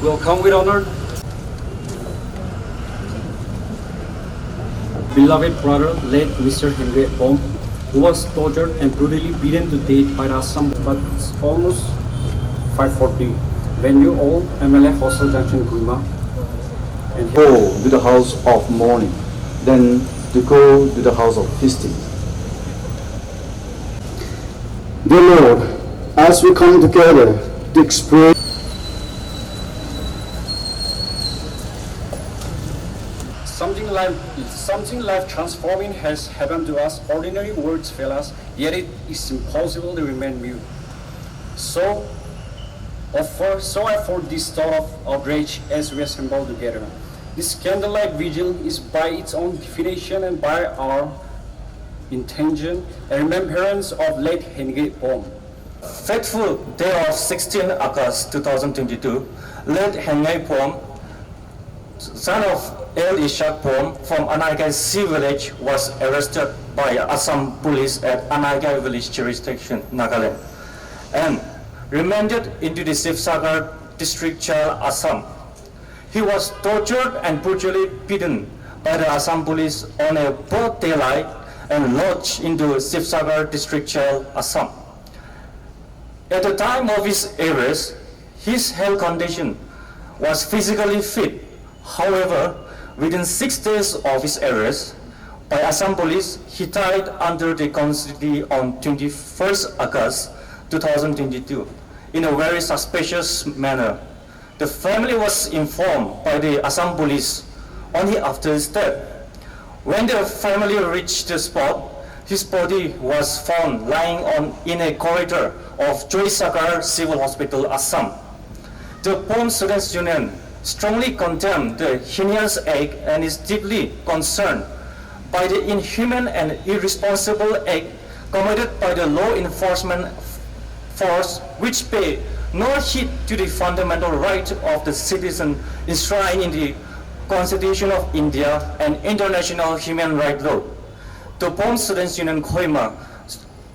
will come with honor. Beloved brother, late Mr. Henveih Phom, who was tortured and brutally beaten to death by the Assam, but it's almost 5:40 when you all MLA Hostel Junction Guma and go to the house of mourning, then to go to the house of feasting. Dear Lord, as we come together to express something life transforming has happened to us. Ordinary words fail us, yet it is impossible to remain mute. So I for this thought of outrage as we assemble together. This candlelight vigil is by its own definition and by our intention a remembrance of late Henveih Phom. Faithful day of 16 August 2022, late Henveih Phom, son of El Ishak Phom from Anaigai Sea village, was arrested by Assam police at Anaigai village jurisdiction, Nagaland, and remanded into the Sivsagar district jail, Assam. He was tortured and brutally beaten by the Assam police on a broad daylight and lodged into Sivsagar district jail, Assam. At the time of his arrest, his health condition was physically fit. However, within 6 days of his arrest by Assam police, he died under the custody on 21st August 2022 in a very suspicious manner. The family was informed by the Assam police only after his death. When the family reached the spot, his body was found lying in a corridor of Joysagar Civil Hospital, Assam. The Phom Students Union strongly condemned the heinous act and is deeply concerned by the inhuman and irresponsible act committed by the law enforcement force, which pay no heed to the fundamental right of the citizen enshrined in the Constitution of India and international human rights law. The Phom Students Union Kohima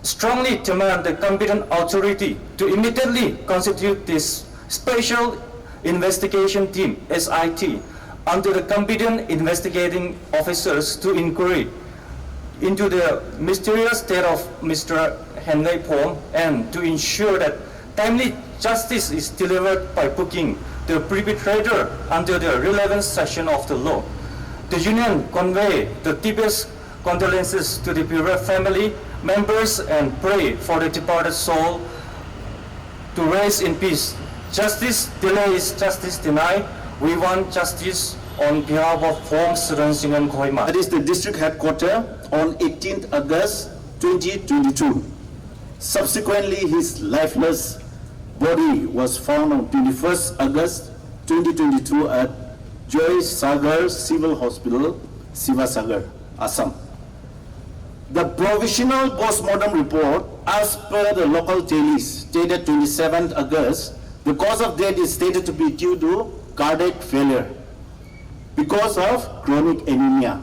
strongly demand the competent authority to immediately constitute this special investigation team, SIT, under the competent investigating officers to inquiry into the mysterious death of Mr. Henveih Phom and to ensure that timely justice is delivered by booking the perpetrator under the relevant section of the law. The union convey the deepest condolences to the bereaved family members and pray for the departed soul to rest in peace. Justice delays, justice denied. We want justice on behalf of Phom Students Union Kohima. that is the district headquarters on 18th August 2022. Subsequently, his lifeless body was found on 21st August 2022 at Joy Sagar Civil Hospital, Sivasagar, Assam. The provisional postmortem report, as per the local dailies, dated 27th August, the cause of death is stated to be due to cardiac failure because of chronic anemia.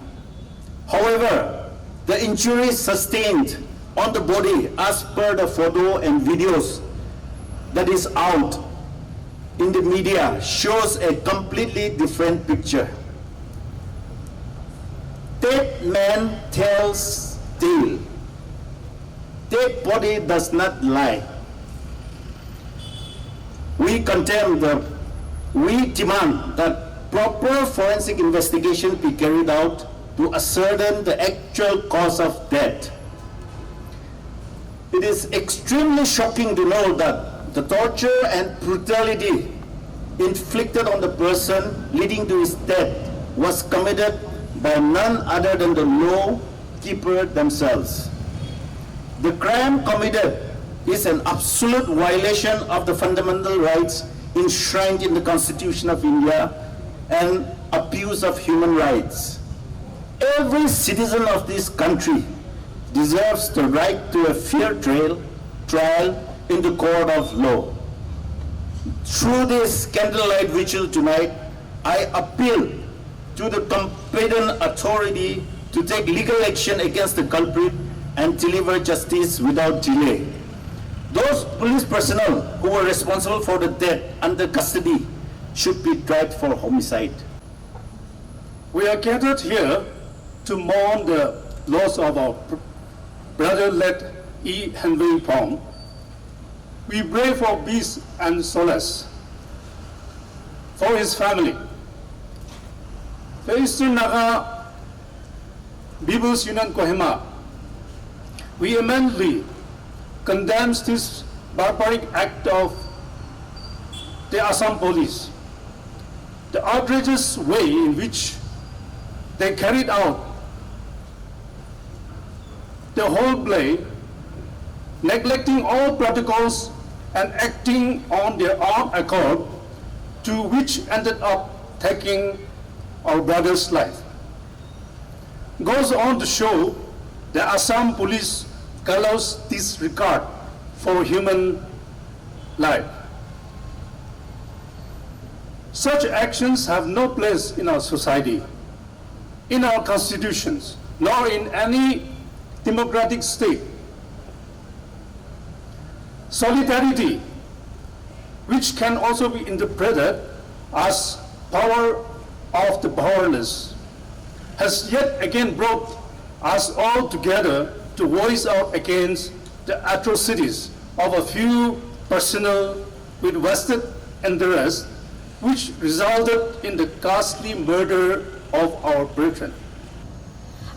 However, the injuries sustained on the body, as per the photo and videos that is out in the media, shows a completely different picture. Dead man tells tale. Dead body does not lie. We demand that proper forensic investigation be carried out to ascertain the actual cause of death. It is extremely shocking to know that the torture and brutality inflicted on the person leading to his death was committed by none other than the law keeper themselves. The crime committed is an absolute violation of the fundamental rights enshrined in the Constitution of India and abuse of human rights. Every citizen of this country deserves the right to a fair trial in the court of law. Through this candlelight vigil tonight, I appeal to the competent authority to take legal action against the culprit and deliver justice without delay. Those police personnel who were responsible for the death under custody should be tried for homicide. We are gathered here to mourn the loss of our brother led Henveih Phom. We pray for peace and solace for his family. The Eastern Naga People's Union Kohima, we vehemently condemns this barbaric act of the Assam police. The outrageous way in which they carried out the whole play, neglecting all protocols and acting on their own accord, to which ended up taking our brother's life. Goes on to show the Assam police callous disregard for human life. Such actions have no place in our society, in our constitutions, nor in any democratic state. Solidarity, which can also be interpreted as power of the powerless, has yet again brought us all together to voice out against the atrocities of a few personnel with vested interests, which resulted in the ghastly murder of our brethren.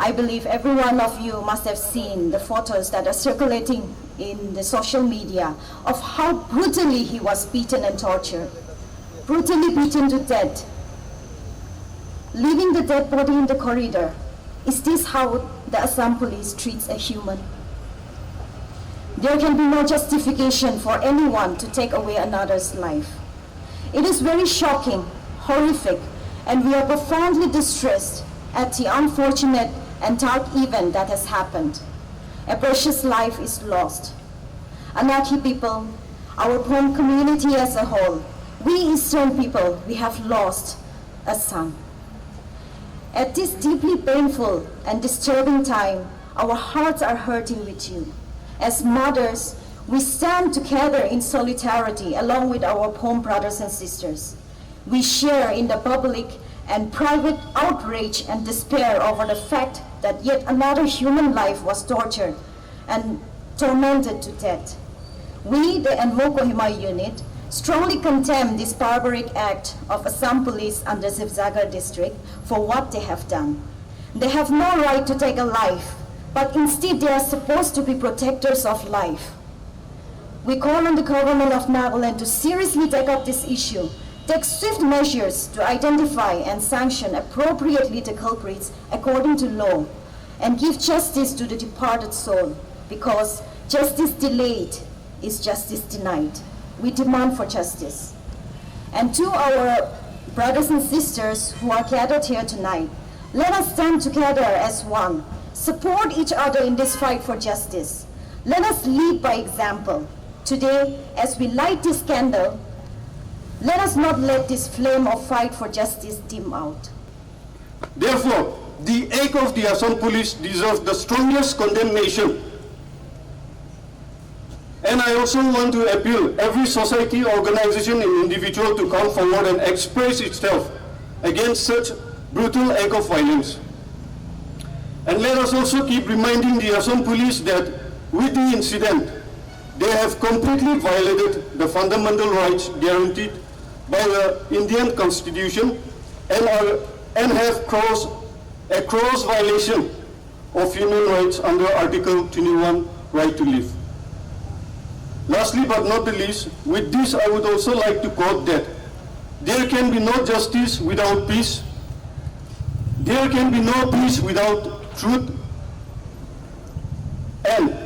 I believe every one of you must have seen the photos that are circulating in the social media of how brutally he was beaten and tortured, brutally beaten to death, leaving the dead body in the corridor. Is this how the Assam police treats a human? There can be no justification for anyone to take away another's life. It is very shocking, horrific, and we are profoundly distressed at the unfortunate and dark event that has happened. A precious life is lost. Anaki people, our Phom community as a whole, we Eastern people, we have lost a son. At this deeply painful and disturbing time, our hearts are hurting with you. As mothers, we stand together in solidarity along with our Phom brothers and sisters. We share in the public and private outrage and despair over the fact that yet another human life was tortured and tormented to death. We, the Henveih Phom unit, strongly condemn this barbaric act of Assam police under Sivsagar district for what they have done. They have no right to take a life, but instead they are supposed to be protectors of life. We call on the government of Nagaland to seriously take up this issue, take swift measures to identify and sanction appropriately the culprits according to law, and give justice to the departed soul, because justice delayed is justice denied. We demand for justice. And to our brothers and sisters who are gathered here tonight, let us stand together as one, support each other in this fight for justice. Let us lead by example. Today, as we light this candle, let us not let this flame of fight for justice dim out. Therefore, the act of the Assam police deserves the strongest condemnation. And I also want to appeal every society, organization, and individual to come forward and express itself against such brutal act of violence. And let us also keep reminding the Assam police that with the incident, they have completely violated the fundamental rights guaranteed by the Indian Constitution and have crossed a gross violation of human rights under Article 21, right to live. Lastly but not the least, with this I would also like to quote that there can be no justice without peace, there can be no peace without truth, and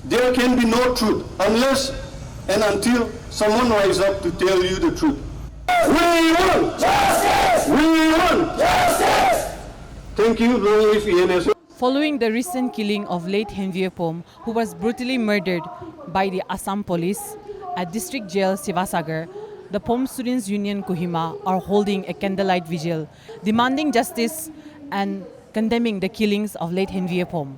there can be no truth unless and until someone rises up to tell you the truth. We want justice! We want justice! Thank you, long live ENS. Following the recent killing of late Henveih Phom, who was brutally murdered by the Assam police at District Jail Sivasagar, the Phom Students Union Kohima are holding a candlelight vigil, demanding justice and condemning the killings of late Henveih Phom.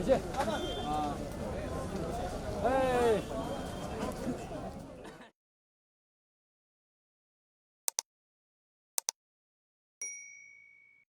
이제